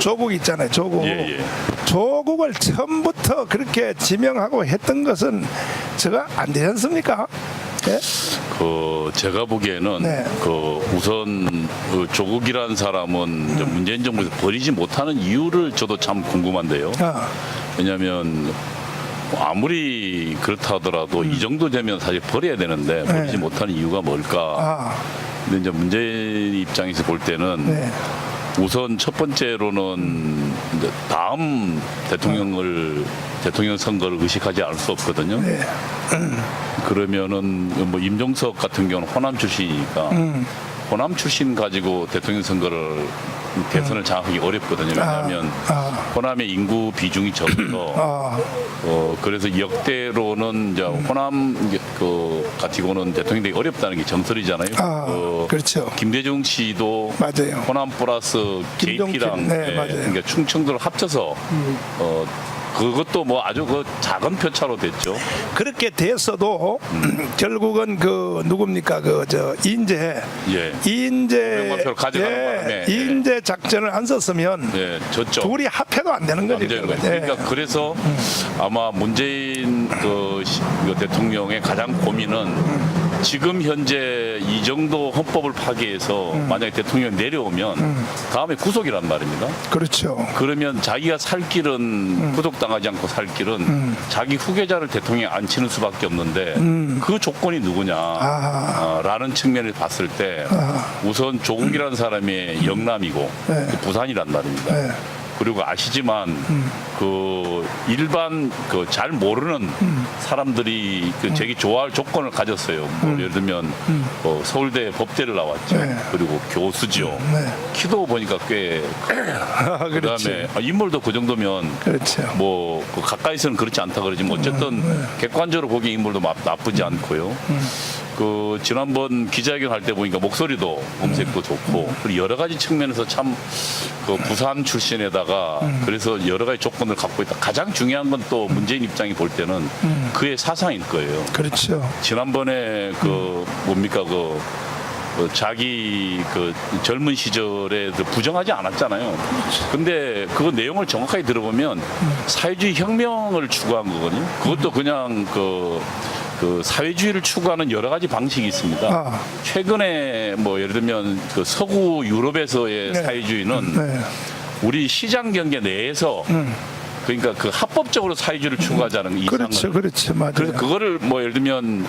조국 있잖아요. 조국. 예, 예. 조국을 처음부터 그렇게 지명하고 했던 것은 저가 안 되지 않습니까? 예? 제가 보기에는 네. 우선 조국이라는 사람은 이제 문재인 정부에서 버리지 못하는 이유를 저도 참 궁금한데요. 왜냐하면 아무리 그렇다 하더라도 이 정도 되면 사실 버려야 되는데 버리지 네. 못하는 이유가 뭘까? 근데 이제 문재인 입장에서 볼 때는 네. 우선 첫 번째로는 이제 다음 대통령 선거를 의식하지 않을 수 없거든요. 네. 그러면은 뭐 임종석 같은 경우는 호남 출신이니까 호남 출신 가지고 대통령 선거를 대선을 장악하기 어렵거든요. 왜냐하면 호남의 인구 비중이 적어서 그래서 역대로는 이제 호남 가지고는 대통령 되기 어렵다는 게 정설이잖아요. 그렇죠. 김대중 씨도 맞아요. 호남 플러스 KT랑 네, 맞아요. 그러니까 충청도를 합쳐서 그것도 뭐 아주 작은 표차로 됐죠. 그렇게 됐어도 결국은 누굽니까 인재 예. 인재 가져가는 바람에 인재 작전을 안 썼으면 졌죠. 둘이 합해도 안 되는 거죠. 그러니까 그래서 아마 문재인 대통령의 가장 고민은 지금 현재 이 정도 헌법을 파기해서 만약에 대통령이 내려오면 다음에 구속이란 말입니다. 그렇죠. 그러면 자기가 살 길은 구속당하지 않고 살 길은 자기 후계자를 대통령에 앉히는 수밖에 없는데 그 조건이 누구냐라는 측면을 봤을 때 우선 조국이라는 사람이 영남이고 부산이란 말입니다. 그리고 아시지만 일반 잘 모르는 사람들이 되게 좋아할 조건을 가졌어요. 뭐 예를 들면 서울대 법대를 나왔죠. 그리고 교수죠. 키도 보니까 꽤 그다음에 인물도 그 정도면 그렇죠. 뭐 가까이서는 그렇지 않다 그러지만 어쨌든 객관적으로 보기에 인물도 나쁘지 않고요. 지난번 기자회견 할 때 보니까 목소리도 음색도 좋고 그리고 여러 가지 측면에서 참 부산 출신에다가 그래서 여러 가지 조건을 갖고 있다. 가장 중요한 건 또 문재인 입장이 볼 때는 그의 사상일 거예요. 그렇죠. 지난번에 자기 젊은 시절에 부정하지 않았잖아요. 근데 그 내용을 정확하게 들어보면 사회주의 혁명을 추구한 거거든요. 그것도 그냥 사회주의를 추구하는 여러 가지 방식이 있습니다. 최근에 뭐 예를 들면 서구 유럽에서의 사회주의는 우리 시장 경제 내에서 그러니까 합법적으로 사회주의를 추구하자는 이상을. 그렇죠, 맞아요. 그래서 그거를 뭐 예를 들면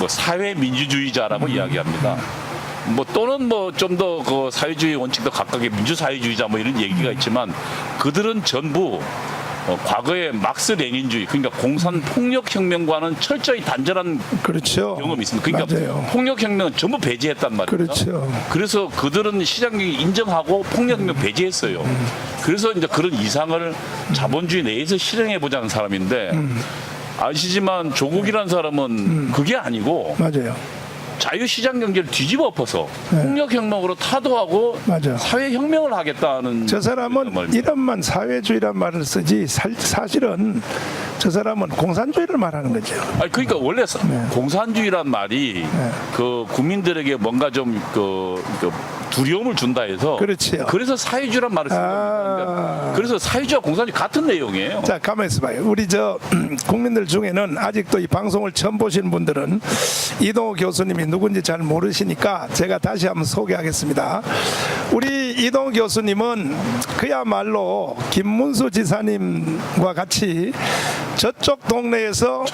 사회 민주주의자라고 이야기합니다. 또는 좀 더 사회주의 원칙도 각각의 민주사회주의자 이런 얘기가 있지만 그들은 전부 과거의 막스 레닌주의 그러니까 공산 폭력 혁명과는 철저히 단절한 경험이 있습니다. 그러니까 맞아요. 폭력 혁명은 전부 배제했단 말입니다. 그렇죠. 그래서 그들은 시장경제 인정하고 폭력 혁명 배제했어요. 그래서 이제 그런 이상을 자본주의 내에서 실행해 보자는 사람인데 아시지만 조국이라는 사람은 그게 아니고 맞아요. 자유시장 경제를 뒤집어 엎어서 폭력혁명으로 타도하고 사회혁명을 하겠다는. 저 사람은 이런만 사회주의란 말을 쓰지 사실은 저 사람은 공산주의를 말하는 거죠. 그러니까 원래 공산주의란 말이 국민들에게 뭔가 좀 두려움을 준다 해서 그렇죠. 그래서 사회주의란 말을 쓰는 겁니다. 그래서 사회주의와 공산주의 같은 내용이에요. 자, 가만히 있어봐요. 우리 국민들 중에는 아직도 이 방송을 처음 보시는 분들은 이동호 교수님이 누군지 잘 모르시니까 제가 다시 한번 소개하겠습니다. 우리 이동호 교수님은 그야말로 김문수 지사님과 같이 저쪽 동네에서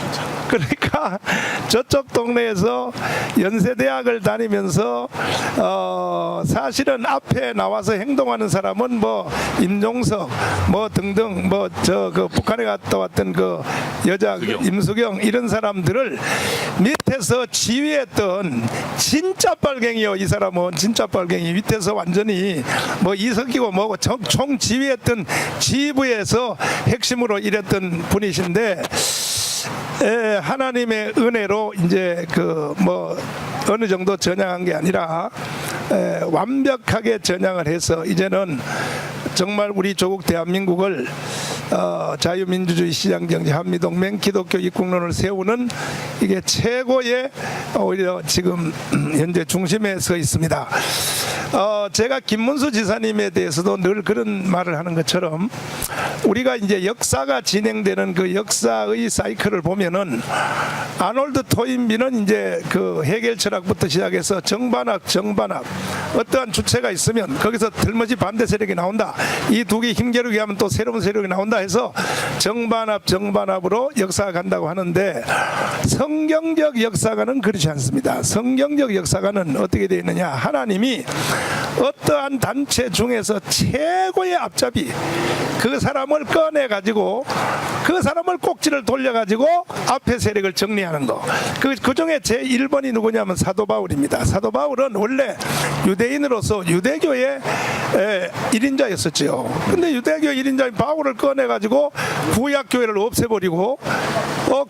연세대학을 다니면서 사실은 앞에 나와서 행동하는 사람은 임종석 등등 북한에 갔다 왔던 여자 임수경 이런 사람들을 밑에서 지휘했던 진짜 빨갱이요. 이 사람은 진짜 빨갱이. 밑에서 완전히 이석기고 총 지휘했던 지휘부에서 핵심으로 일했던 분이신데 하나님의 은혜로 이제 어느 정도 전향한 게 아니라 완벽하게 전향을 해서 이제는 정말 우리 조국 대한민국을 자유민주주의 시장경제 한미동맹 기독교 입국론을 세우는 이게 최고의 오히려 지금 현재 중심에 서 있습니다. 제가 김문수 지사님에 대해서도 늘 그런 말을 하는 것처럼 우리가 이제 역사가 진행되는 그 역사의 사이클을 보면은 아놀드 토인비는 이제 그 해겔 철학부터 시작해서 정반합 어떠한 주체가 있으면 거기서 들머지 반대 세력이 나온다. 이 두 개 힘겨루기 하면 또 새로운 세력이 나온다 해서 정반합으로 역사가 간다고 하는데 성경적 역사가는 그렇지 않습니다. 성경적 역사가는 어떻게 되어 있느냐. 하나님이 어떠한 단체 중에서 최고의 앞잡이 그 사람을 꺼내 가지고 그 사람을 꼭지를 돌려 가지고 앞에 세력을 정리하는 거. 그 중에 제 1번이 누구냐면 사도 바울입니다. 사도 바울은 원래 유대인으로서 유대교의 1인자였었죠. 근데 유대교 1인자인 바울을 꺼내 가지고 구약 교회를 없애버리고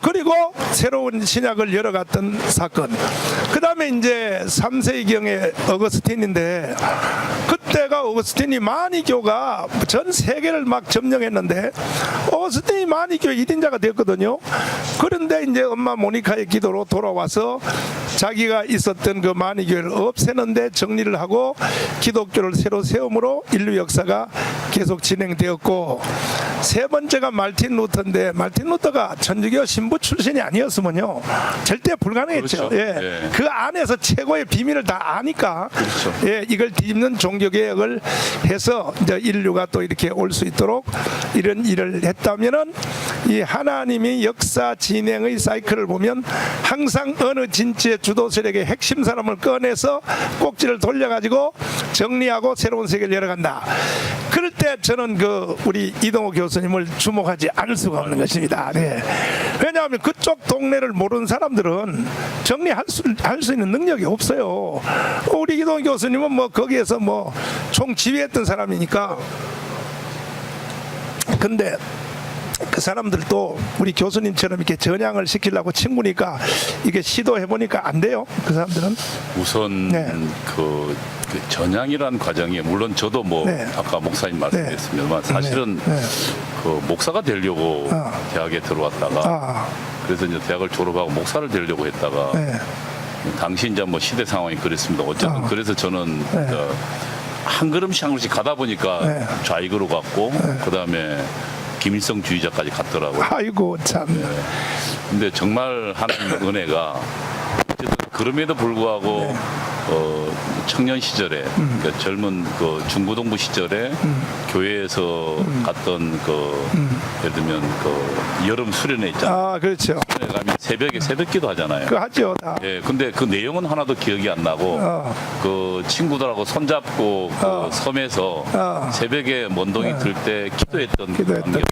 그리고 새로운 신약을 열어갔던 사건. 그 다음에 이제 3세기경의 어거스틴인데 그때가 어거스틴이 마니교가 전 세계를 막 점령했는데 어거스틴이 마니교 1인자가 되었거든요. 그런데 이제 엄마 모니카의 기도로 돌아와서 자기가 있었던 그 마니교를 없애는데 정리를 하고 기독교를 새로 세움으로 인류 역사가 계속 진행되었고 세 번째가 말틴 루터인데 말틴 루터가 천주교 신부 출신이 아니었으면요 절대 불가능했죠. 그렇죠. 예. 예. 그 안에서 최고의 비밀을 다 아니까 그렇죠. 예, 이걸 뒤집는 종교개혁을 해서 이제 인류가 또 이렇게 올 수 있도록 이런 일을 했다면은 이 하나님이 역사 진행의 사이클을 보면 항상 어느 진지의 주도 세력의 핵심 사람을 꺼내서 꼭지를 돌려가지고 정리하고 새로운 세계를 열어간다. 그럴 때 저는 그 우리 이동호 교수님을 주목하지 않을 수가 없는 것입니다. 네. 왜냐하면 그쪽 동네를 모르는 사람들은 정리할 수 있는 능력이 없어요. 우리 이동호 교수님은 뭐 거기에서 뭐 총 지휘했던 사람이니까. 근데 그 사람들도 우리 교수님처럼 이렇게 전향을 시키려고 친구니까 이게 시도해보니까 안 돼요. 그 사람들은. 우선 네. 그 전향이라는 과정이 물론 저도 뭐 네. 아까 목사님 말씀드렸습니다만 사실은 네. 그 목사가 되려고 대학에 들어왔다가 그래서 이제 대학을 졸업하고 목사를 되려고 했다가 네. 당시 이제 뭐 시대 상황이 그랬습니다. 어쨌든 그래서 저는 한 걸음씩 한 걸음씩 가다 보니까 네. 좌익으로 갔고 그다음에 김일성주의자까지 갔더라고요. 아이고 참. 근데 정말 하나님의 은혜가 어쨌든 그럼에도 불구하고 청년 시절에 그러니까 젊은 그 중고등부 시절에 교회에서 갔던 그 예를 들면 그 여름 수련회 있잖아요. 그렇죠. 수련회 가면 새벽에 새벽기도 하잖아요. 그 하죠 다. 예, 근데 그 내용은 하나도 기억이 안 나고 그 친구들하고 손잡고 그 섬에서 새벽에 먼동이 들 때 기도했던 기도했던. 관계들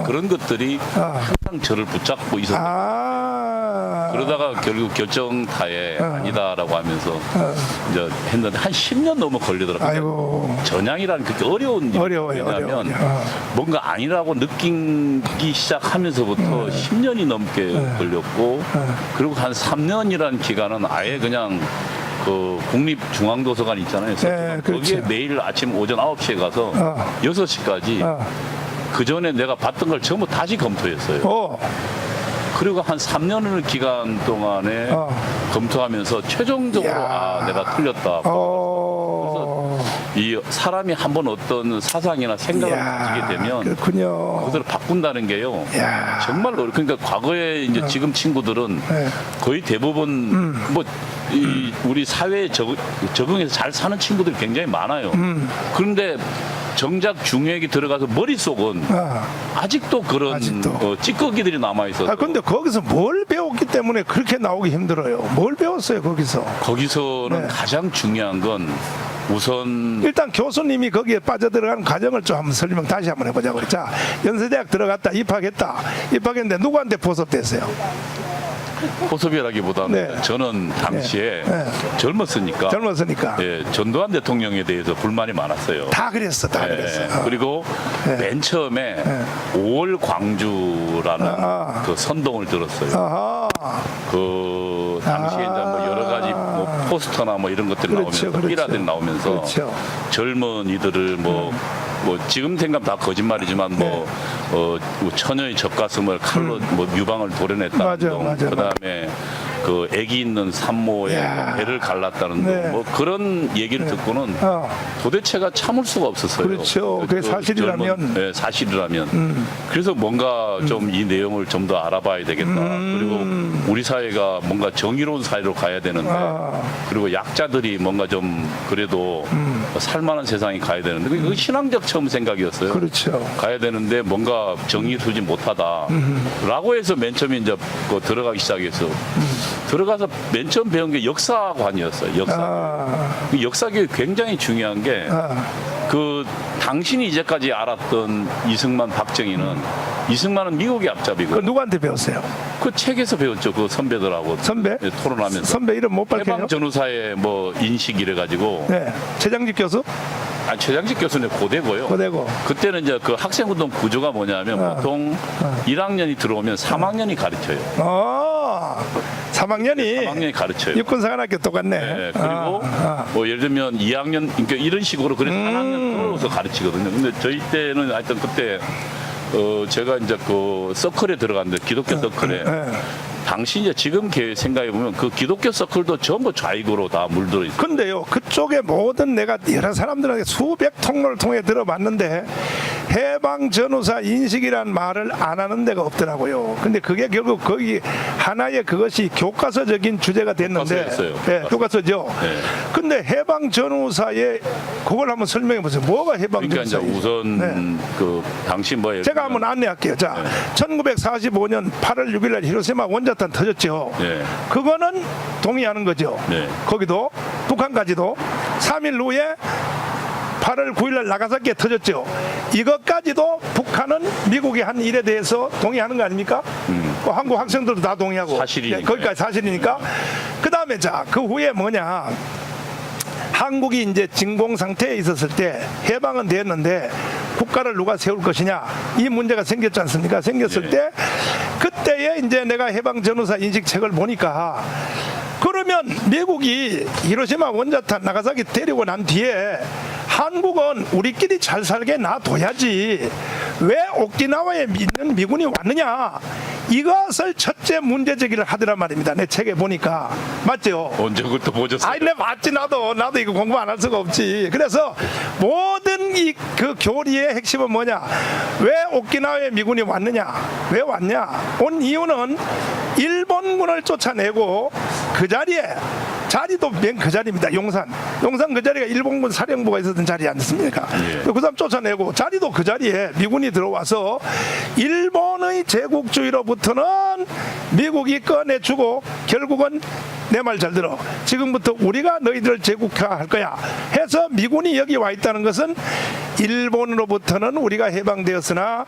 그런 것들이 항상 저를 붙잡고 있었어요. 그러다가 결국 결정타에 아니다라고 하면서 이제 했는데 한 10년 넘어 걸리더라고요. 아이고. 전향이라는 그렇게 어려운 일이 어려워요, 왜냐하면 어려워요. 뭔가 아니라고 느끼기 시작하면서부터 10년이 넘게 걸렸고 그리고 한 3년이라는 기간은 아예 그냥 그 국립중앙도서관 있잖아요. 네, 거기에 그렇죠. 매일 아침 오전 9시에 가서 6시까지 그 전에 내가 봤던 걸 전부 다시 검토했어요. 그리고 한 3년을 기간 동안에 검토하면서 최종적으로 내가 틀렸다. 이 사람이 한번 어떤 사상이나 생각을 가지게 되면 그렇군요. 그것을 바꾼다는 게요. 정말 그러니까 과거에 이제 지금 친구들은 거의 대부분 우리 사회에 적응해서 잘 사는 친구들이 굉장히 많아요. 그런데 정작 중요하게 들어가서 머릿속은 아직도 그런 찌꺼기들이 남아있어서 근데 거기서 뭘 배웠기 때문에 그렇게 나오기 힘들어요. 뭘 배웠어요 거기서? 거기서는 가장 중요한 건 우선 일단 교수님이 거기에 빠져들어가는 과정을 좀 한번 설명 다시 한번 해보자고요. 자, 연세대학 들어갔다 입학했는데 누구한테 보섭됐어요? 포섭이라기보다는 저는 당시에 젊었으니까 예, 전두환 대통령에 대해서 불만이 많았어요. 다 그랬어. 그리고 맨 처음에 5월 광주라는 그 선동을 들었어요. 그 당시에 이제 뭐 여러 가지 뭐 포스터나 뭐 이런 것들이 그렇죠, 나오면서 삐라들이 나오면서 그렇죠. 젊은이들을 뭐 지금 생각 다 거짓말이지만 뭐 처녀의 젖가슴을 칼로 뭐 유방을 도려냈다는 맞아, 등, 맞아, 그다음에 그 아기 있는 산모의 야. 배를 갈랐다는 네. 등, 뭐 그런 얘기를 듣고는 어. 도대체가 참을 수가 없었어요. 그렇죠. 그게 사실이라면. 네, 사실이라면. 그래서 뭔가 좀 이 내용을 좀 더 알아봐야 되겠다. 그리고 우리 사회가 뭔가 정의로운 사회로 가야 되는데, 그리고 약자들이 뭔가 좀 그래도 살만한 세상이 가야 되는데, 그게 신앙적 처음 생각이었어요. 그렇죠. 가야 되는데 뭔가 정의로우지 못하다라고 해서 맨 처음에 이제 그 들어가기 시작해서 들어가서 맨 처음 배운 게 역사관이었어요. 그 역사교육이 굉장히 중요한 게 그 당신이 이제까지 알았던 이승만, 박정희는 이승만은 미국의 앞잡이고 그 누구한테 배웠어요? 그 책에서 배웠죠. 그 선배들하고 선배? 네, 토론하면서 선배 이름 못 밝혀요? 해방 전후사의 뭐 인식 이래 가지고 네. 최장직 교수? 최장직 교수는 고대고요. 고대고. 그때는 이제 그 학생운동 구조가 뭐냐면 보통 1학년이 들어오면 3학년이 가르쳐요. 3학년이 가르쳐요. 육군사관학교 똑같네. 네, 그리고 뭐 예를 들면 2학년 그러니까 이런 식으로 그래서 1학년 떨어져서 가르치거든요. 근데 저희 때는 하여튼 그때 제가 이제 그 서클에 들어갔는데 기독교 서클에 당시 이제 지금 생각해 보면 그 기독교 서클도 전부 좌익으로 다 물들어 있어요. 근데요, 그쪽에 모든 내가 여러 사람들한테 수백 통로를 통해 들어봤는데 해방 전후사 인식이란 말을 안 하는 데가 없더라고요. 근데 그게 결국 거기 하나의 그것이 교과서적인 주제가 됐는데, 교과서였어요. 네, 교과서죠. 네. 근데 해방 전후사에 그걸 한번 설명해 보세요. 뭐가 해방 그러니까 이제 전후사? 우선 그 당시 뭐 제가 한번 안내할게요. 자, 1945년 8월 6일 날 히로시마 원자탄 터졌죠. 네. 그거는 동의하는 거죠. 네. 거기도 북한까지도 3일 후에 8월 9일 날 나가사키에 터졌죠. 이것까지도 북한은 미국이 한 일에 대해서 동의하는 거 아닙니까? 한국 학생들도 다 동의하고. 사실이니까. 예, 거기까지 사실이니까. 그 다음에 자, 그 후에 뭐냐. 한국이 이제 진공 상태에 있었을 때 해방은 됐는데 국가를 누가 세울 것이냐 이 문제가 생겼지 않습니까? 생겼을 예. 때 그때에 이제 내가 해방 전후사 인식책을 보니까 그러면 미국이 히로시마 원자탄 나가사키 데리고 난 뒤에 한국은 우리끼리 잘 살게 놔둬야지 왜 오키나와에 있는 미군이 왔느냐 이것을 첫째 문제 제기를 하더란 말입니다. 내 책에 보니까 맞죠? 언제 그것도 보셨어요? 아이, 내 맞지 나도 이거 공부 안 할 수가 없지. 그래서 모든 이 그 교리의 핵심은 뭐냐? 왜 오키나와에 미군이 왔느냐? 왜 왔냐? 온 이유는 일본군을 쫓아내고 그 자리도 맨 그 자리입니다. 용산 그 자리가 일본군 사령부가 있었던 자리 아니었습니까? 예. 그 사람 쫓아내고 자리도 그 자리에 미군이 들어와서 일본의 제국주의로부터는 미국이 꺼내주고 결국은 내 말 잘 들어. 지금부터 우리가 너희들을 제국화할 거야. 해서 미군이 여기 와 있다는 것은 일본으로부터는 우리가 해방되었으나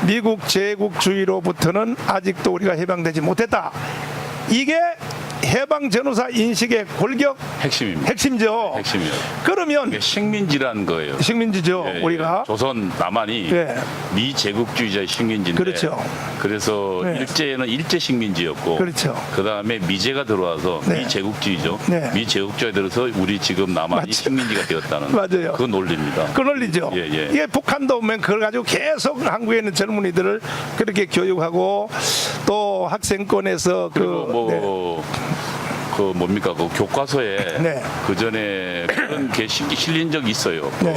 미국 제국주의로부터는 아직도 우리가 해방되지 못했다. 이게 해방 전후사 인식의 골격 핵심입니다. 핵심이죠. 핵심이요. 그러면 이게 식민지라는 거예요. 식민지죠. 예, 예. 우리가 조선 남한이 예. 미제국주의자의 식민지인데 그렇죠. 그래서 네. 일제는 일제 식민지였고 그렇죠. 그다음에 미제가 들어와서 네. 미제국주의죠. 네. 미제국주의에 들어서 우리 지금 남한이 맞죠. 식민지가 되었다는 맞아요. 그 논리입니다. 그 논리죠. 예, 예. 이게 북한도 오면 그걸 가지고 계속 한국에 있는 젊은이들을 그렇게 교육하고 또 학생권에서 그리고 뭐 그 뭡니까 그 교과서에 네. 그 전에 그런 게 실린 적이 있어요. 네.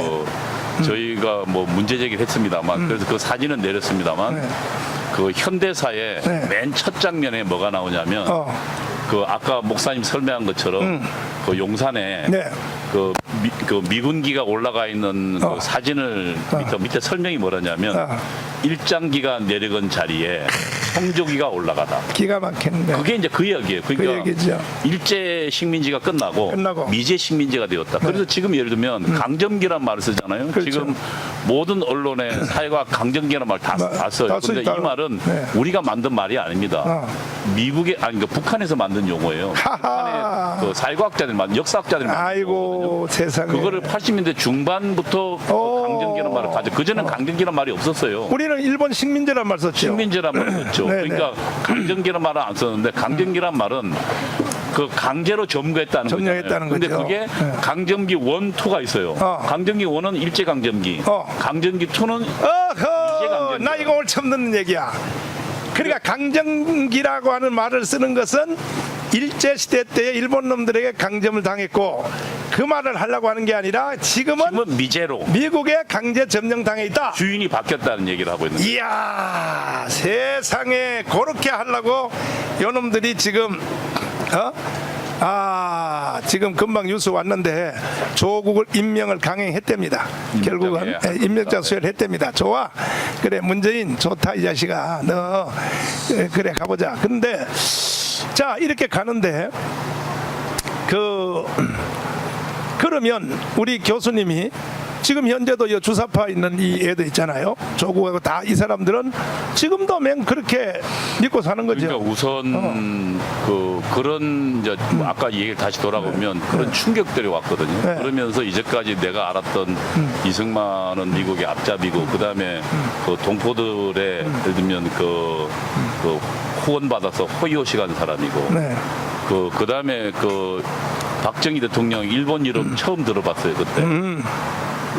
저희가 뭐 문제 제기를 했습니다만 그래서 그 사진은 내렸습니다만 네. 그 현대사의 네. 맨 첫 장면에 뭐가 나오냐면 그 아까 목사님 설명한 것처럼 그 용산에 네. 그 미군기가 올라가 있는 그 사진을 밑에 설명이 뭐라냐면 일장기가 내려간 자리에 성조기가 올라가다. 기가 막히는데 그게 이제 그 이야기예요. 그러니까 그 얘기죠. 일제 식민지가 끝나고 미제 식민지가 되었다. 그래서 지금 예를 들면 강점기란 말을 쓰잖아요. 그렇죠. 지금 모든 언론에 사회가 강점기란 말 다 써요. 다 그런데 쓰니까. 이 말은 네. 우리가 만든 말이 아닙니다. 그러니까 북한에서 만든 용어예요. 하하. 북한의 그 사회과학자들, 역사학자들이 만든 아이고 용어거든요. 세상에. 그거를 80년대 중반부터 강점기란 말을 가져. 그전에는 강점기란 말이 없었어요. 우리는 일본 식민지란 말 썼죠. 식민지란 말을 썼죠. 네, 그러니까 강점기란 말은 안 썼는데 강점기란 말은 그 강제로 점거했다는 점령했다는 근데 거죠. 그게 네. 강점기 1, 2가 있어요. 강점기 1은 일제 강점기, 강점기 2는 어허, 나 이거 오늘 처음 듣는 얘기야. 그러니까 강점기라고 하는 말을 쓰는 것은 일제시대 때 일본 놈들에게 강점을 당했고 그 말을 하려고 하는 게 아니라 지금은 미제로 미국에 강제 점령당해 있다. 주인이 바뀌었다는 얘기를 하고 있는 거예요. 이야, 세상에 그렇게 하려고 요놈들이 지금 지금 금방 뉴스 왔는데 조국을 임명을 강행했답니다. 결국은 임명장 수혈했답니다. 좋아, 그래 문재인 좋다 이 자식아, 너 그래 가보자. 근데 자 이렇게 가는데 그러면 우리 교수님이 지금 현재도 이 주사파 있는 이 애들 있잖아요. 조국하고 다 이 사람들은 지금도 맨 그렇게 믿고 사는 거죠. 그러니까 우선 그런 이제 아까 얘기를 다시 돌아보면 그런 충격들이 왔거든요. 네. 그러면서 이제까지 내가 알았던 이승만은 미국의 앞잡이고 그다음에 그 동포들의 예를 들면 그 후원받아서 호의호시 간 사람이고 네. 그다음에 박정희 대통령 일본 이름 처음 들어봤어요 그때.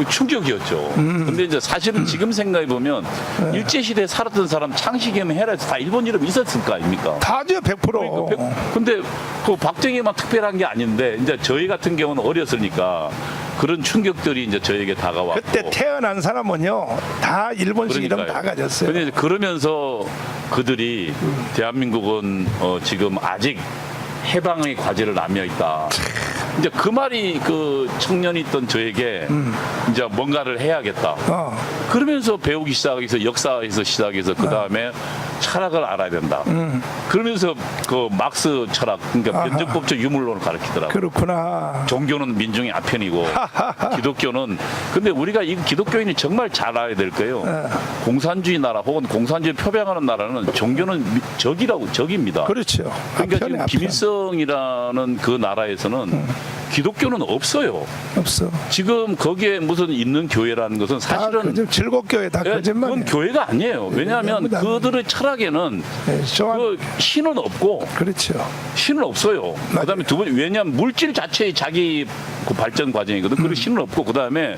충격이었죠. 근데 이제 사실은 지금 생각해 보면 일제 시대에 살았던 사람 창시겸 헤라에서 다 일본 이름 있었을 거 아닙니까? 다죠 100%. 근데 그 박정희만 특별한 게 아닌데 이제 저희 같은 경우는 어렸으니까 그런 충격들이 이제 저에게 다가왔고. 그때 태어난 사람은요 다 일본식 이름 다 가졌어요. 근데 그러면서 그들이 대한민국은 지금 아직 해방의 과제를 남아 있다. 이제 그 말이 그 청년이 있던 저에게 이제 뭔가를 해야겠다. 그러면서 배우기 시작해서 역사에서 시작해서 그 다음에 철학을 알아야 된다. 그러면서 그 막스 철학, 그러니까 변증법적 유물론을 가르치더라고요. 그렇구나. 종교는 민중의 아편이고 기독교는 근데 우리가 이 기독교인이 정말 잘 알아야 될 거예요. 공산주의 나라 혹은 공산주의 표방하는 나라는 종교는 적입니다. 그렇죠. 그러니까 지금 김일성이라는 그 나라에서는 기독교는 없어요. 없어. 지금 거기에 무슨 있는 교회라는 것은 사실은 즐겁교회 다 거짓말이에요. 그건 교회가 아니에요. 왜냐하면 그들의 철학에는 그 신은 없고, 그렇죠. 신은 없어요. 그다음에 두 번 왜냐하면 물질 자체의 자기 그 발전 과정이거든. 그리고 신은 없고 그다음에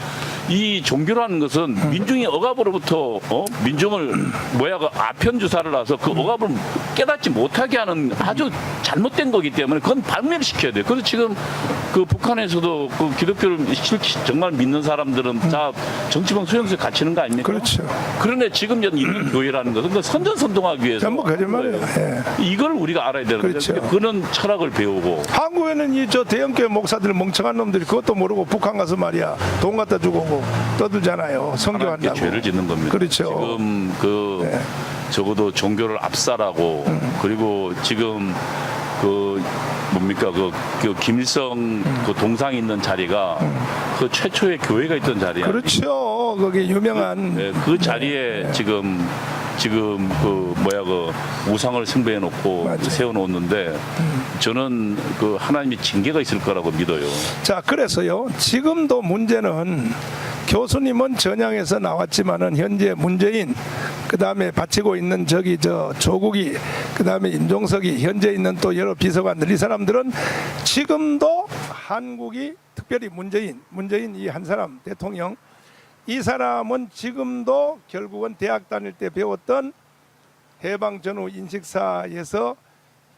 이 종교라는 것은 민중이 억압으로부터 민중을 아편 주사를 놔서 그 억압을 깨닫지 못하게 하는 아주 잘못된 거기 때문에 그건 발멸시켜야 돼요. 그래서 지금 그 북한에서도 그 기독교를 정말 믿는 사람들은 다 정치범 수용소에 갇히는 거 아닙니까? 그렇죠. 그런데 지금 있는 교회라는 것은 그 선전선동하기 위해서 전부 거짓말이에요. 예. 이걸 우리가 알아야 되는 그렇죠. 거죠. 그런 철학을 배우고. 한국에는 이 대형교회 목사들 멍청한 놈들이 그것도 모르고 북한 가서 말이야 돈 갖다 주고 오고 떠들잖아요. 선교한다고. 죄를 짓는 겁니다. 그렇죠. 지금 적어도 종교를 압살하고 그리고 지금 김일성 그 동상이 있는 자리가 그 최초의 교회가 있던 자리야. 그렇죠. 거기 유명한 그 자리에 지금 우상을 숭배해 놓고 세워 놓는데 저는 그 하나님의 징계가 있을 거라고 믿어요. 자, 그래서요. 지금도 문제는 교수님은 전향에서 나왔지만은 현재 문재인 그다음에 바치고 있는 조국이 그다음에 임종석이 현재 있는 또 여러 비서관들 이 사람들은 지금도 한국이 특별히 문재인 이 한 사람 대통령 이 사람은 지금도 결국은 대학 다닐 때 배웠던 해방 전후 인식사에서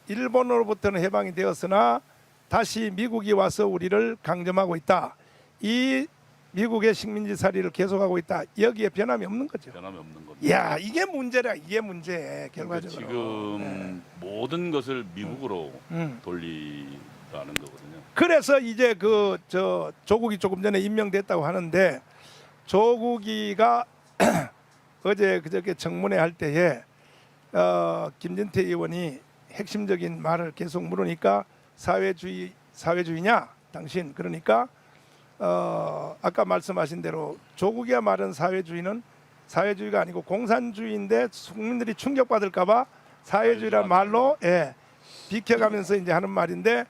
일본으로부터는 해방이 되었으나 다시 미국이 와서 우리를 강점하고 있다. 이 미국의 식민지살이를 계속하고 있다. 여기에 변함이 없는 거죠. 변함이 없는 겁니다. 야, 이게 문제라. 이게 문제 결과적으로. 지금 모든 것을 미국으로 돌리라는 거거든요. 그래서 이제 조국이 조금 전에 임명됐다고 하는데 조국이가 어제 그저께 청문회 할 때에 김진태 의원이 핵심적인 말을 계속 물으니까 사회주의냐 당신 그러니까 아까 말씀하신 대로 조국이가 말한 사회주의가 아니고 공산주의인데 국민들이 충격받을까봐 사회주의란 말로 비켜가면서 이제 하는 말인데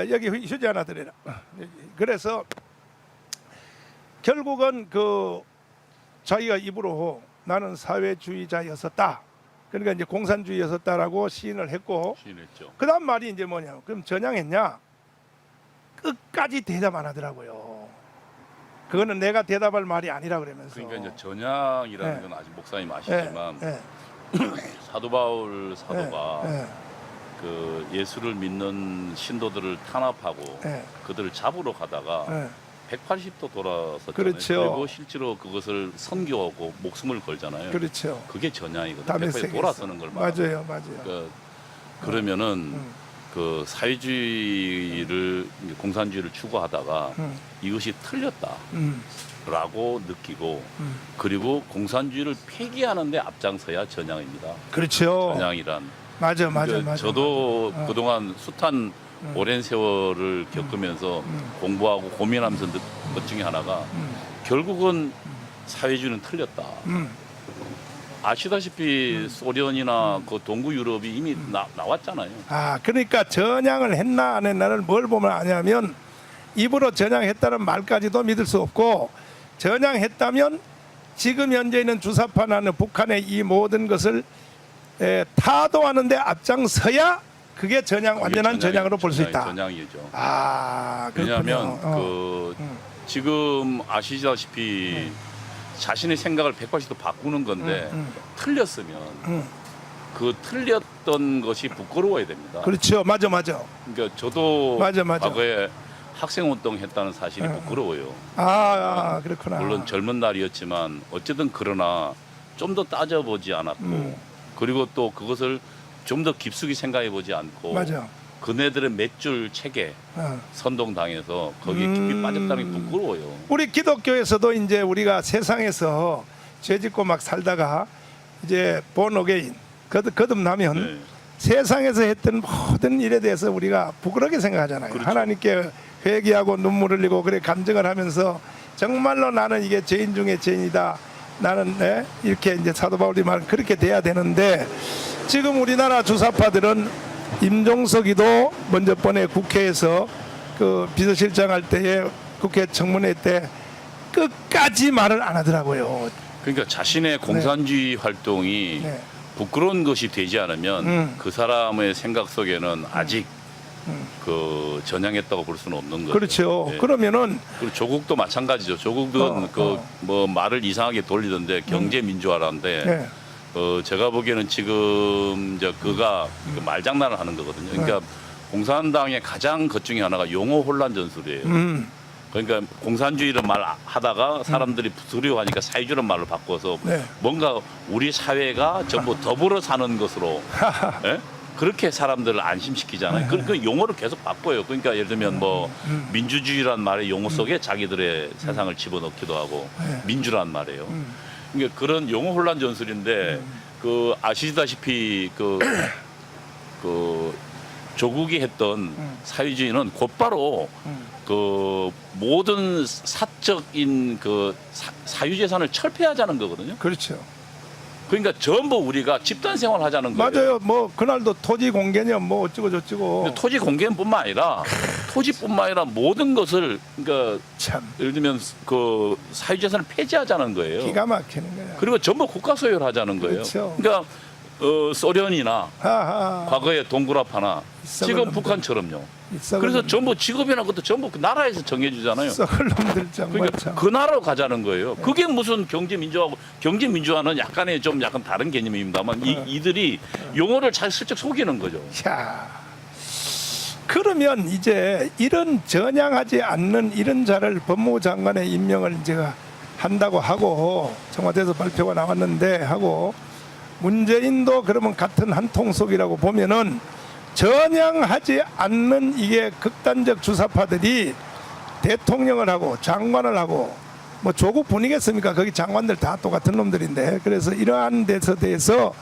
여기 휴지 하나 드려라. 그래서 결국은 자기가 입으로 나는 사회주의자였었다. 그러니까 이제 공산주의였었다라고 시인을 했고 시인했죠. 그다음 말이 이제 뭐냐? 그럼 전향했냐? 끝까지 대답 안 하더라고요. 그거는 내가 대답할 말이 아니라 그러면서. 그러니까 이제 전향이라는 네. 건 아직 목사님 아시지만 예, 사도 바울 사도가 예, 그 예수를 믿는 신도들을 탄압하고 예, 그들을 잡으러 가다가 예. 180도 돌아섰잖아요. 그렇죠. 그리고 실제로 그것을 선교하고 목숨을 걸잖아요. 그렇죠. 그게 전향이거든요. 다메섹에서. 180도 돌아서는 걸 말하는 맞아요. 그러니까 그러면은 음. 그 사회주의를 공산주의를 추구하다가 음. 이것이 틀렸다라고 음. 느끼고 음. 그리고 공산주의를 폐기하는데 앞장서야 전향입니다. 그렇죠. 전향이란 맞아. 그러니까 저도 맞아. 그동안 숱한 오랜 세월을 겪으면서 공부하고 고민하면서 느낀 것 중에 하나가 결국은 사회주의는 틀렸다. 아시다시피 소련이나 그 동구 유럽이 이미 나왔잖아요. 아, 그러니까 전향을 했나 안 했나를 뭘 보면 아냐면 입으로 전향했다는 말까지도 믿을 수 없고 전향했다면 지금 현재 있는 주사파나 북한의 이 모든 것을 타도하는데 앞장서야 그게 전향 완전한 전향으로 볼 수 있다. 전향이죠. 아, 왜냐하면 그렇군요. 그 지금 아시다시피 자신의 생각을 180도 바꾸는 건데 틀렸으면 그 틀렸던 것이 부끄러워야 됩니다. 그렇죠. 맞아. 그러니까 저도 맞아. 과거에 학생 운동 했다는 사실이 부끄러워요. 그렇구나. 물론 젊은 날이었지만 어쨌든 그러나 좀 더 따져보지 않았고 그리고 또 그것을 좀 더 깊숙이 생각해 보지 않고 맞아. 그네들의 몇 줄 책에 선동당해서 거기에 깊이 빠졌다는 게 부끄러워요. 우리 기독교에서도 이제 우리가 세상에서 죄짓고 막 살다가 이제 본 어게인 거듭나면 네. 세상에서 했던 모든 일에 대해서 우리가 부끄럽게 생각하잖아요. 그렇죠. 하나님께 회개하고 눈물 흘리고 그래 간증을 하면서 정말로 나는 이게 죄인 중에 죄인이다. 나는 이렇게 이제 사도 바울이 말 그렇게 돼야 되는데 지금 우리나라 주사파들은 임종석이도 먼저 번에 국회에서 그 비서실장 할 때에 국회 청문회 때 끝까지 말을 안 하더라고요. 그러니까 자신의 공산주의 활동이 네. 부끄러운 것이 되지 않으면 그 그 사람의 생각 속에는 아직 그 전향했다고 볼 수는 없는 거죠. 그렇죠. 네. 그러면은 그리고 조국도 마찬가지죠. 조국은 뭐 말을 이상하게 돌리던데 경제 민주화라는데 네. 제가 보기에는 지금 이제 그가 그 말장난을 하는 거거든요. 그러니까 공산당의 가장 것 중에 하나가 용어 혼란 전술이에요. 그러니까 공산주의를 말하다가 사람들이 두려워하니까 사회주의라는 말로 바꿔서 네. 뭔가 우리 사회가 전부 더불어 사는 것으로 예? 그렇게 사람들을 안심시키잖아요. 그 용어를 계속 바꿔요. 그러니까 예를 들면 뭐 민주주의란 말의 용어 속에 자기들의 세상을 집어넣기도 하고 민주란 말이에요. 그러니까 그런 용어 혼란 전술인데 그 아시다시피 그 조국이 했던 사회주의는 곧바로 그 모든 사적인 그 사유재산을 철폐하자는 거거든요. 그렇죠. 그러니까 전부 우리가 집단 생활하자는 거예요. 맞아요. 뭐 그날도 토지 공개념 뭐 어쩌고 저쩌고. 근데 토지 공개뿐만 아니라 토지뿐만 아니라 모든 것을 그러니까 참 예를 들면 그 사유재산을 폐지하자는 거예요. 기가 막히는 거야. 그리고 전부 국가 소유를 하자는 거예요. 그렇죠. 그러니까 소련이나 하하. 과거의 동구라파나 썩을 지금 놈들. 북한처럼요. 썩을 그래서 놈들. 전부 직업이나 것도 전부 그 나라에서 정해주잖아요. 썩을 놈들 정말 그러니까 참. 그 나라로 가자는 거예요. 그게 무슨 경제 민주화고 경제 민주화는 약간의 좀 약간 다른 개념입니다만 이들이 용어를 잘 슬쩍 속이는 거죠. 야. 그러면 이제 이런 전향하지 않는 이런 자를 법무부 장관의 임명을 이제 한다고 하고 청와대에서 발표가 나왔는데 하고 문재인도 그러면 같은 한 통속이라고 보면은 전향하지 않는 이게 극단적 주사파들이 대통령을 하고 장관을 하고 뭐 조국 분이겠습니까? 거기 장관들 다 똑같은 놈들인데 그래서 이러한 데서 대해서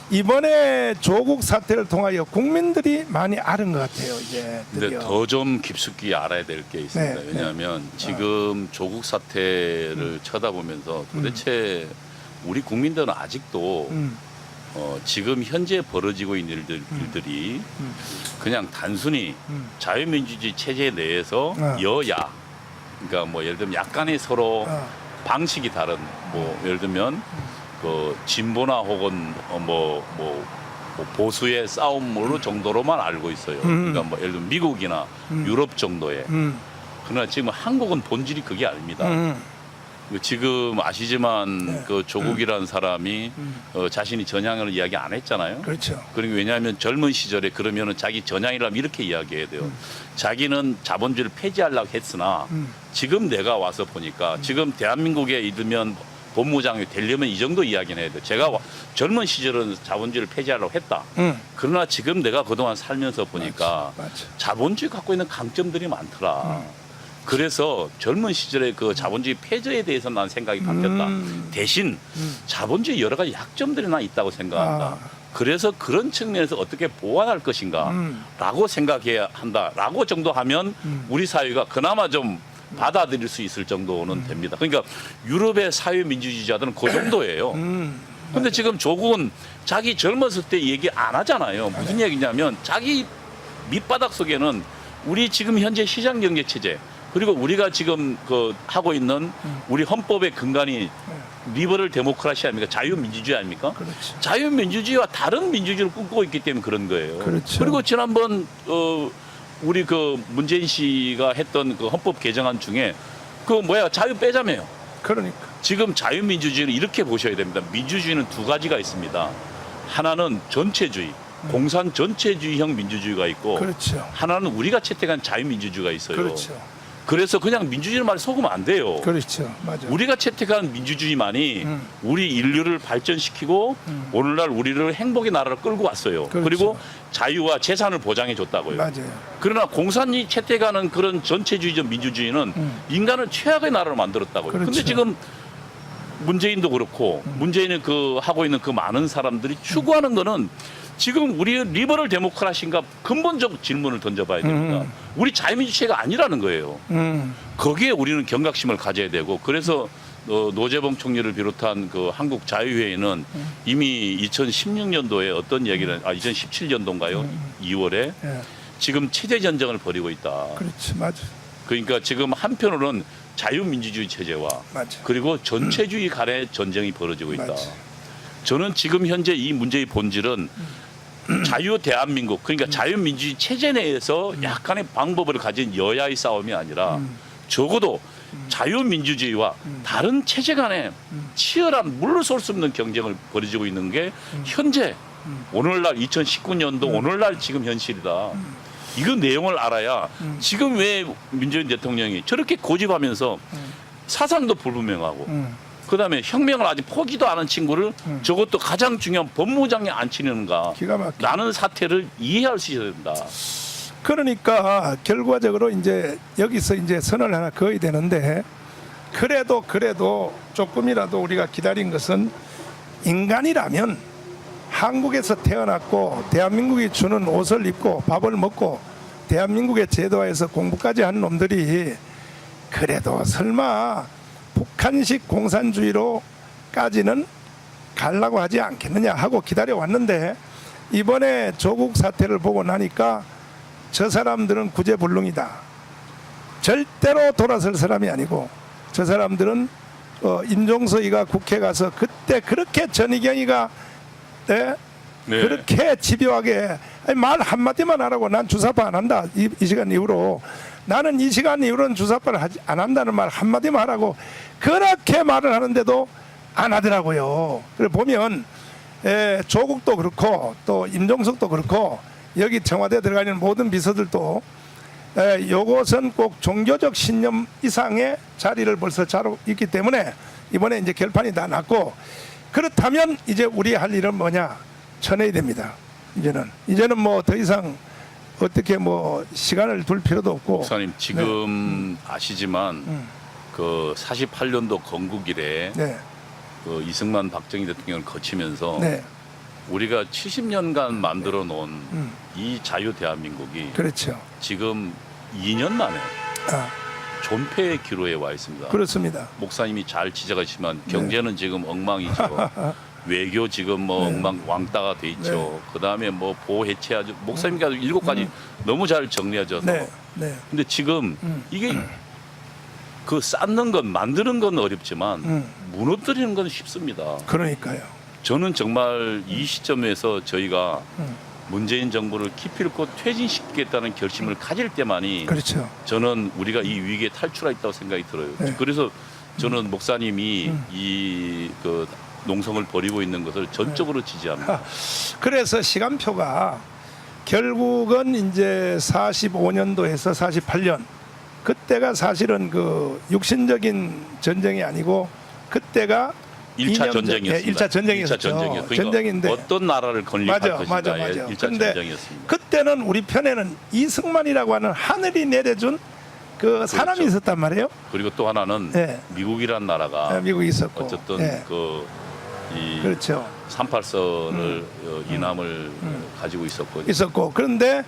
이번에 조국 사태를 통하여 국민들이 많이 알은 것 같아요. 이제 근데 드디어. 더 좀 깊숙이 알아야 될 게 있습니다. 네, 왜냐하면 지금 조국 사태를 쳐다보면서 도대체 우리 국민들은 아직도 지금 현재 벌어지고 있는 일들이 그냥 단순히 자유민주주의 체제 내에서 여야 그러니까 뭐 예를 들면 약간의 서로 방식이 다른 뭐 예를 들면 그 진보나 혹은 뭐 보수의 싸움으로 정도로만 알고 있어요. 그러니까 뭐 예를 들어 미국이나 유럽 정도의. 그러나 지금 한국은 본질이 그게 아닙니다. 지금 아시지만 네. 그 조국이라는 사람이 자신이 전향을 이야기 안 했잖아요. 그렇죠. 그리고 왜냐하면 젊은 시절에 그러면은 자기 전향이라면 이렇게 이야기해야 돼요. 자기는 자본주의를 폐지하려고 했으나 지금 내가 와서 보니까 지금 대한민국에 있으면 법무장이 되려면 이 정도 이야기는 해야 돼요. 제가 젊은 시절은 자본주의를 폐지하려고 했다. 그러나 지금 내가 그동안 살면서 보니까 맞아. 자본주의 갖고 있는 강점들이 많더라. 그래서 젊은 시절에 그 자본주의 폐지에 대해서 난 생각이 바뀌었다. 대신 자본주의 여러 가지 약점들이 나 있다고 생각한다. 그래서 그런 측면에서 어떻게 보완할 것인가 라고 생각해야 한다라고 정도 하면 우리 사회가 그나마 좀 받아들일 수 있을 정도는 됩니다. 그러니까 유럽의 사회민주주의자들은 그 정도예요. 근데 지금 조국은 자기 젊었을 때 얘기 안 하잖아요. 무슨 얘기냐면 자기 밑바닥 속에는 우리 지금 현재 시장경제 체제 그리고 우리가 지금 그 하고 있는 우리 헌법의 근간이 리버럴 데모크라시 아닙니까? 자유민주주의 아닙니까? 그렇죠. 자유민주주의와 다른 민주주의를 꿈꾸고 있기 때문에 그런 거예요. 그렇죠. 그리고 지난번 우리 그 문재인 씨가 했던 그 헌법 개정안 중에 그 뭐야 자유 빼자며요. 그러니까. 지금 자유민주주의는 이렇게 보셔야 됩니다. 민주주의는 두 가지가 있습니다. 하나는 전체주의, 공산 전체주의형 민주주의가 있고 그렇죠. 하나는 우리가 채택한 자유민주주의가 있어요. 그렇죠. 그래서 그냥 민주주의 말 속으면 안 돼요. 그렇죠. 맞아. 우리가 채택한 민주주의만이 우리 인류를 발전시키고 오늘날 우리를 행복의 나라로 끌고 왔어요. 그렇죠. 그리고 자유와 재산을 보장해 줬다고요. 맞아요. 그러나 공산이 채택하는 그런 전체주의적 민주주의는 인간을 최악의 나라로 만들었다고요. 그렇죠. 근데 지금 문재인도 그렇고 문재인이 그 하고 있는 그 많은 사람들이 추구하는 거는 지금 우리 리버럴 데모크라시인가 근본적 질문을 던져봐야 됩니다. 우리 자유민주체가 아니라는 거예요. 거기에 우리는 경각심을 가져야 되고 그래서 노재봉 총리를 비롯한 그 한국 자유회의는 이미 2016년도에 어떤 얘기를 2017년도인가요? 2월에 예. 지금 체제 전쟁을 벌이고 있다. 그렇지. 맞아. 그러니까 지금 한편으로는 자유민주주의 체제와 맞아. 그리고 전체주의 간의 전쟁이 벌어지고 있다. 맞아. 저는 지금 현재 이 문제의 본질은 자유 대한민국 그러니까 자유민주주의 체제 내에서 약간의 방법을 가진 여야의 싸움이 아니라 적어도 자유민주주의와 다른 체제 간의 치열한 물러설 수 없는 경쟁을 벌이고 있는 게 현재 오늘날 2019년도 오늘날 지금 현실이다. 이거 내용을 알아야 지금 왜 문재인 대통령이 저렇게 고집하면서 사상도 불분명하고 그다음에 혁명을 아직 포기도 안 한 친구를 저것도 가장 중요한 법무장에 앉히는가 기가 막혀. 라는 사태를 이해할 수 있어야 된다. 그러니까 결과적으로 이제 여기서 이제 선을 하나 그어야 되는데 그래도 조금이라도 우리가 기다린 것은 인간이라면 한국에서 태어났고 대한민국이 주는 옷을 입고 밥을 먹고 대한민국의 제도화에서 공부까지 한 놈들이 그래도 설마 북한식 공산주의로까지는 가려고 하지 않겠느냐 하고 기다려왔는데 이번에 조국 사태를 보고 나니까 저 사람들은 구제불능이다. 절대로 돌아설 사람이 아니고 저 사람들은 임종서이가 국회 가서 그때 그렇게 전희경이가 네? 그렇게 집요하게 말 한마디만 하라고 난 주사파 안 한다. 이 시간 이후로 나는 이 시간 이후로는 주사파를 안 한다는 말 한마디만 하라고 그렇게 말을 하는데도 안 하더라고요. 그래 보면 조국도 그렇고 또 임종석도 그렇고 여기 청와대 들어가는 모든 비서들도 요것은 꼭 종교적 신념 이상의 자리를 벌써 자로 있기 때문에 이번에 이제 결판이 다 났고 그렇다면 이제 우리 할 일은 뭐냐 쳐내야 됩니다. 이제는 뭐 더 이상 어떻게 뭐 시간을 둘 필요도 없고. 목사님 지금 아시지만 그 48년도 건국 이래 네. 그 이승만 박정희 대통령을 거치면서 네. 우리가 70년간 만들어 놓은 이 자유 대한민국이 그렇죠. 지금 2년 만에 존폐의 기로에 와 있습니다. 그렇습니다. 목사님이 잘 지적하시지만 경제는 지금 엉망이죠. 외교 지금 뭐 엉망 왕따가 돼 있죠. 그다음에 뭐 보호 해체하죠. 목사님이 아주 7가지 너무 잘 정리하셔서. 네. 네. 근데 지금 이게 그 쌓는 건 만드는 건 어렵지만 무너뜨리는 건 쉽습니다. 그러니까요. 저는 정말 이 시점에서 저희가 문재인 정부를 기필코 퇴진시키겠다는 결심을 가질 때만이 그렇죠. 저는 우리가 이 위기에 탈출할 있다고 생각이 들어요. 네. 그래서 저는 목사님이 이 그 농성을 벌이고 있는 것을 전적으로 지지합니다. 그래서 시간표가 결국은 이제 45년도에서 48년 그때가 사실은 그 육신적인 전쟁이 아니고 그때가 1차 전쟁이었습니다. 1차 전쟁이었죠. 1차 전쟁이요. 그러니까 전쟁인데 어떤 나라를 건립할 맞아. 것인가의 1차 근데 전쟁이었습니다. 그때는 우리 편에는 이승만이라고 하는 하늘이 내려준 그 사람이 그렇죠. 있었단 말이에요. 그리고 또 하나는 네. 미국이란 나라가 네, 미국이 있었고. 어쨌든 네. 이 그렇죠. 38선을 이남을 가지고 있었고 그런데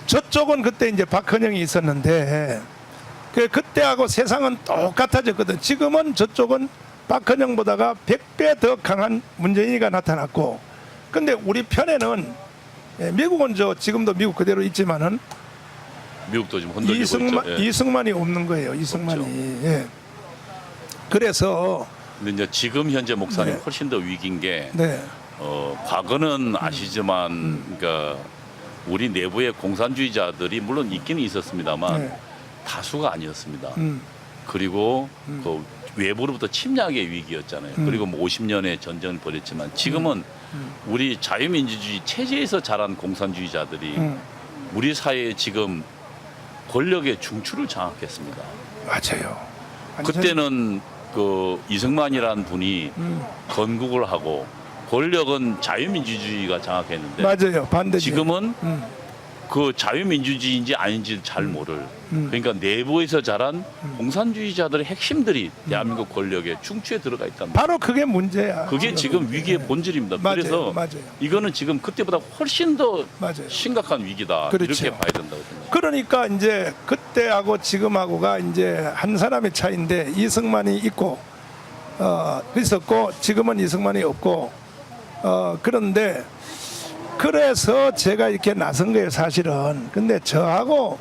저쪽은 그때 이제 박헌영이 있었는데 그때하고 세상은 똑같아졌거든. 지금은 저쪽은 박헌영보다가 100배 더 강한 문재인이가 나타났고, 근데 우리 편에는 미국은 지금도 미국 그대로 있지만은 미국도 지금 흔들리고 있죠. 예. 이승만이 없는 거예요. 이승만이. 없죠. 예. 그래서 근데 이제 지금 현재 목사님 네. 훨씬 더 위기인 게 네. 과거는 아시지만 그러니까 우리 내부의 공산주의자들이 물론 있기는 있었습니다만 네. 다수가 아니었습니다. 음. 그리고 그 외부로부터 침략의 위기였잖아요. 그리고 뭐 50년의 전쟁을 벌였지만 지금은 우리 자유민주주의 체제에서 자란 공산주의자들이 우리 사회에 지금 권력의 중추를 장악했습니다. 맞아요. 그때는 그 이승만이라는 분이 건국을 하고 권력은 자유민주주의가 장악했는데 맞아요. 반대죠. 지금은 그 자유민주주의인지 아닌지 잘 모를 그러니까 내부에서 자란 공산주의자들의 핵심들이 대한민국 권력의 중추에 들어가 있단 말이에요. 바로 그게 문제야. 그게 지금 위기의 본질입니다. 맞아요. 그래서 맞아요. 이거는 지금 그때보다 훨씬 더 맞아요. 심각한 위기다. 그렇죠. 이렇게 봐야 된다고 생각합니다. 그러니까 이제 그때하고 지금하고가 이제 한 사람의 차이인데 이승만이 있고 있었고 지금은 이승만이 없고 그런데 그래서 제가 이렇게 나선 거예요, 사실은. 근데 저하고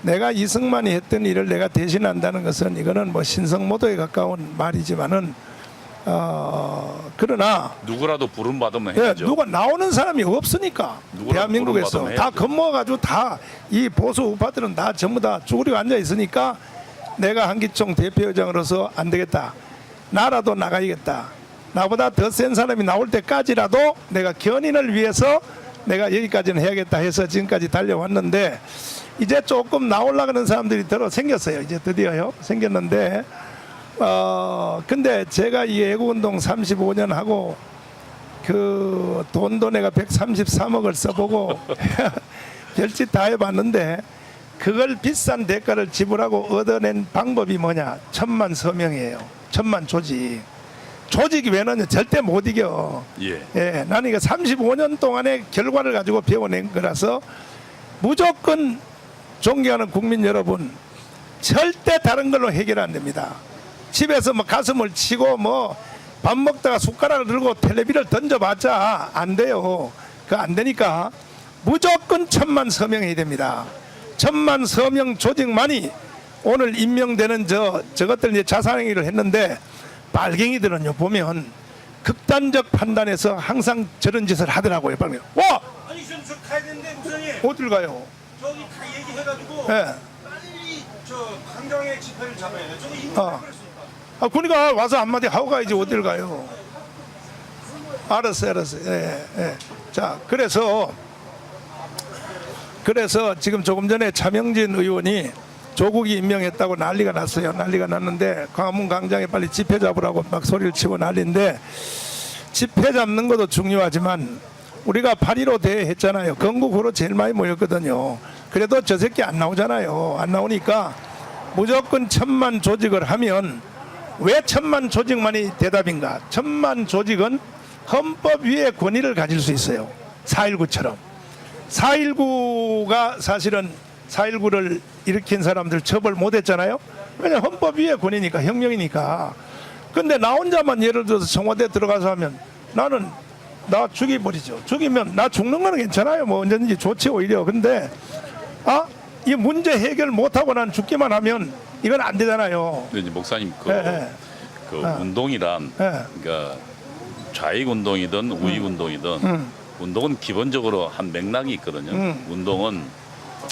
내가 이승만이 했던 일을 내가 대신한다는 것은 이거는 뭐 신성모도에 가까운 말이지만은 그러나 누구라도 부름 받으면 예, 해야죠. 누가 나오는 사람이 없으니까 누구라도 대한민국에서 부름받으면 다 해야죠. 겁먹어가지고 다 이 보수 우파들은 다 전부 다 쭈그리고 앉아 있으니까 내가 한기총 대표회장으로서 안 되겠다. 나라도 나가야겠다. 나보다 더 센 사람이 나올 때까지라도 내가 견인을 위해서 내가 여기까지는 해야겠다 해서 지금까지 달려왔는데 이제 조금 나오려는 사람들이 들어 생겼어요. 이제 드디어요. 생겼는데 근데 제가 이 애국운동 35년 하고 그 돈도 내가 133억을 써보고 별짓 다 해봤는데 그걸 비싼 대가를 지불하고 얻어낸 방법이 뭐냐? 1000만 서명이에요. 1000만 조직. 조직이 왜 넣냐? 절대 못 이겨. 예. 나는 이거 35년 동안의 결과를 가지고 배워낸 거라서 무조건 존경하는 국민 여러분, 절대 다른 걸로 해결 안 됩니다. 집에서 뭐 가슴을 치고 뭐 밥 먹다가 숟가락을 들고 텔레비를 던져봤자 안 돼요. 그거 안 되니까 무조건 1000만 서명해야 됩니다. 1000만 서명 조직만이 오늘 임명되는 저것들 이제 자산행위를 했는데 빨갱이들은요 보면 극단적 판단에서 항상 저런 짓을 하더라고요. 빨리 와 아니 저 가야 되는데 목사님 어딜 가요? 저기 다 얘기해가지고 예. 빨리 저 강경의 집회를 잡아야 돼. 저거 이미 어. 그랬으니까. 그러니까 와서 한마디 하고 가야지 어딜 가요? 알았어요. 예. 자, 그래서 지금 조금 전에 차명진 의원이 조국이 임명했다고 난리가 났어요. 난리가 났는데 광화문 광장에 빨리 집회 잡으라고 막 소리를 치고 난리인데 집회 잡는 것도 중요하지만 우리가 8.15 대회 했잖아요. 건국으로 제일 많이 모였거든요. 그래도 저 새끼 안 나오잖아요. 안 나오니까 무조건 1000만 조직을 하면 왜 1000만 조직만이 대답인가? 1000만 조직은 헌법 위에 권위를 가질 수 있어요. 4.19처럼. 4.19가 사실은 4.19를 일으킨 사람들 처벌 못했잖아요. 왜냐면 헌법 위에 권위니까, 혁명이니까. 근데 나 혼자만 예를 들어서 청와대 들어가서 하면 나 죽여버리죠. 죽이면 나 죽는 거는 괜찮아요. 뭐 언제든지 좋지 오히려. 근데 이 문제 해결 못하고 난 죽기만 하면 이건 안 되잖아요. 근데 이제 목사님 예. 그 운동이란 그러니까 좌익 운동이든 우익 운동이든 운동은 기본적으로 한 맥락이 있거든요. 운동은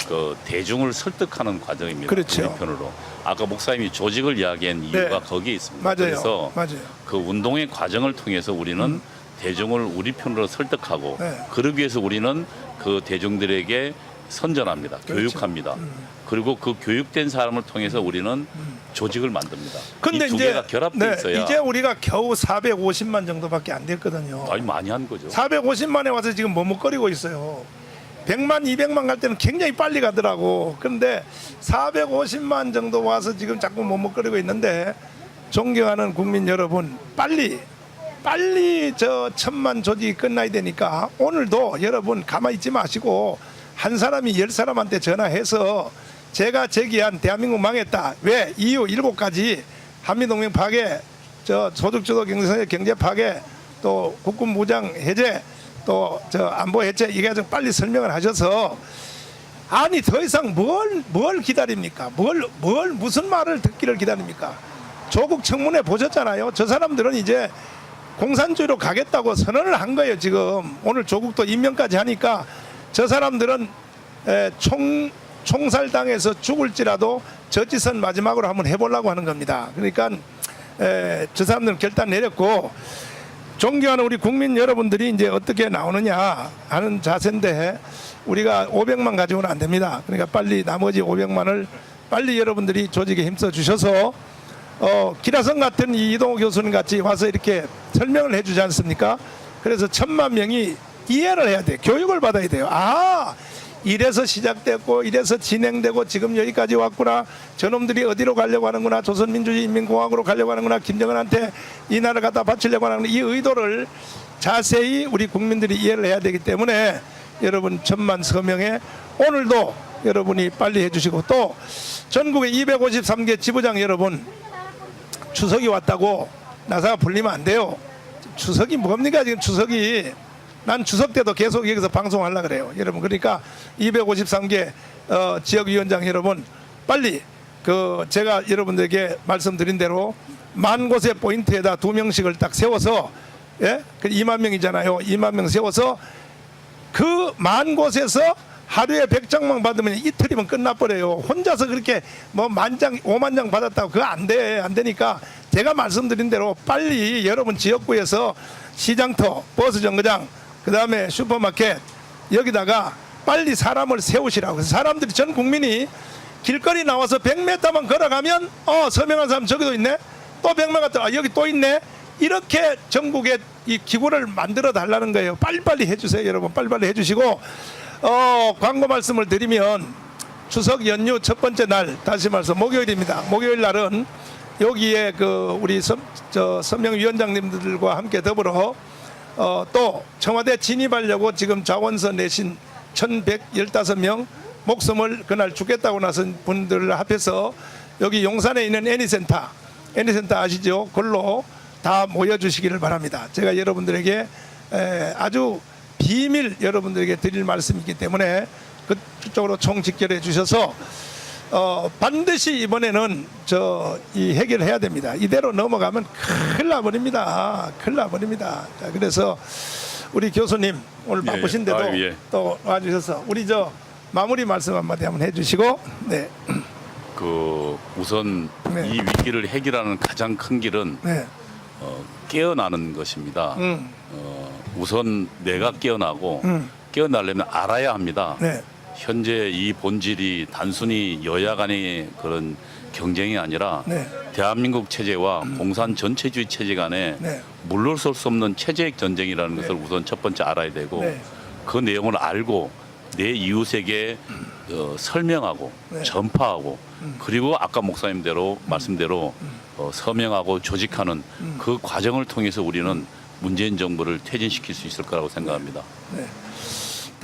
그 대중을 설득하는 과정입니다. 그렇죠. 우리 편으로. 아까 목사님이 조직을 이야기한 이유가 네. 거기에 있습니다. 맞아요. 그래서 맞아요. 그 운동의 과정을 통해서 우리는 대중을 우리 편으로 설득하고 네. 그러기 위해서 우리는 그 대중들에게 선전합니다. 그렇죠. 교육합니다. 그리고 그 교육된 사람을 통해서 우리는 조직을 만듭니다. 근데 이 두 이제 개가 결합돼 있어야 이제 우리가 겨우 450만 정도밖에 안 됐거든요. 아니 많이 한 거죠. 450만에 와서 지금 머뭇거리고 있어요. 100만, 200만 갈 때는 굉장히 빨리 가더라고. 그런데 450만 정도 와서 지금 자꾸 머뭇거리고 있는데 존경하는 국민 여러분, 빨리 저 1000만 조직이 끝나야 되니까 오늘도 여러분 가만히 있지 마시고 한 사람이 10사람한테 전화해서 제가 제기한 대한민국 망했다. 왜? 이유 7가지 한미동맹 파괴, 저 소득주도 경제 파괴, 또 국군 무장 해제, 또 저 안보 해체 이게 좀 빨리 설명을 하셔서 아니 더 이상 뭘 기다립니까? 뭘 무슨 말을 듣기를 기다립니까? 조국 청문회 보셨잖아요. 저 사람들은 이제 공산주의로 가겠다고 선언을 한 거예요. 지금 오늘 조국도 임명까지 하니까 저 사람들은 총살당해서 죽을지라도 저 짓은 마지막으로 한번 해보려고 하는 겁니다. 그러니까 저 사람들은 결단 내렸고 존경하는 우리 국민 여러분들이 이제 어떻게 나오느냐 하는 자세인데 우리가 500만 가지고는 안 됩니다. 그러니까 빨리 나머지 500만을 빨리 여러분들이 조직에 힘써 주셔서 기라성 같은 이 이동호 교수님 같이 와서 이렇게 설명을 해주지 않습니까? 그래서 1000만 명이 이해를 해야 돼. 교육을 받아야 돼요. 아, 이래서 시작됐고 이래서 진행되고 지금 여기까지 왔구나. 저놈들이 어디로 가려고 하는구나. 조선민주주의인민공화국으로 가려고 하는구나. 김정은한테 이 나라 갖다 바치려고 하는 이 의도를 자세히 우리 국민들이 이해를 해야 되기 때문에 여러분 1000만 서명에 오늘도 여러분이 빨리 해주시고 또 전국의 253개 지부장 여러분 추석이 왔다고 나사가 불리면 안 돼요. 추석이 뭡니까 지금 추석이. 난 추석 때도 계속 여기서 방송하려고 그래요. 여러분 그러니까 253개 지역위원장 여러분 빨리 그 제가 여러분들에게 말씀드린 대로 만 곳의 포인트에다 2명씩을 딱 세워서 예? 그 2만 명이잖아요. 2만 명 세워서 그 만 곳에서 하루에 100장만 받으면 이틀이면 끝나버려요. 혼자서 그렇게 뭐 10,000장, 50,000장 받았다고 그거 안 돼. 안 되니까 제가 말씀드린 대로 빨리 여러분 지역구에서 시장터, 버스 정거장, 그 다음에 슈퍼마켓 여기다가 빨리 사람을 세우시라고. 사람들이 전 국민이 길거리 나와서 100m만 걸어가면 서명한 사람 저기도 있네. 또 100m 여기 또 있네. 이렇게 전국에 이 기구를 만들어 달라는 거예요. 빨리빨리 해주세요. 여러분 빨리빨리 해주시고 광고 말씀을 드리면 추석 연휴 첫 번째 날 다시 말해서 목요일입니다. 목요일 날은 여기에 그 우리 서명위원장님들과 함께 더불어 또 청와대 진입하려고 지금 자원서 내신 1115명 목숨을 그날 죽겠다고 나선 분들을 합해서 여기 용산에 있는 애니센터 아시죠? 그걸로 다 모여주시기를 바랍니다. 제가 여러분들에게 아주 비밀 여러분들에게 드릴 말씀이 있기 때문에 그쪽으로 총 직결해 주셔서 반드시 이번에는 이 해결해야 됩니다. 이대로 넘어가면 큰일 나버립니다. 큰일 나버립니다. 자, 그래서 우리 교수님 오늘 바쁘신데도 예. 또 와주셔서 우리 마무리 말씀 한마디 한번 해주시고 네. 그 우선 네. 이 위기를 해결하는 가장 큰 길은 네. 깨어나는 것입니다. 우선 내가 깨어나고 깨어나려면 알아야 합니다. 네. 현재 이 본질이 단순히 여야 간의 그런 경쟁이 아니라 네. 대한민국 체제와 공산 전체주의 체제 간에 네. 물러설 수 없는 체제적 전쟁이라는 것을 우선 첫 번째 알아야 되고 네. 그 내용을 알고 내 이웃에게 설명하고 네. 전파하고 그리고 아까 목사님대로 말씀대로 서명하고 조직하는 그 과정을 통해서 우리는 문재인 정부를 퇴진시킬 수 있을 거라고 생각합니다. 네.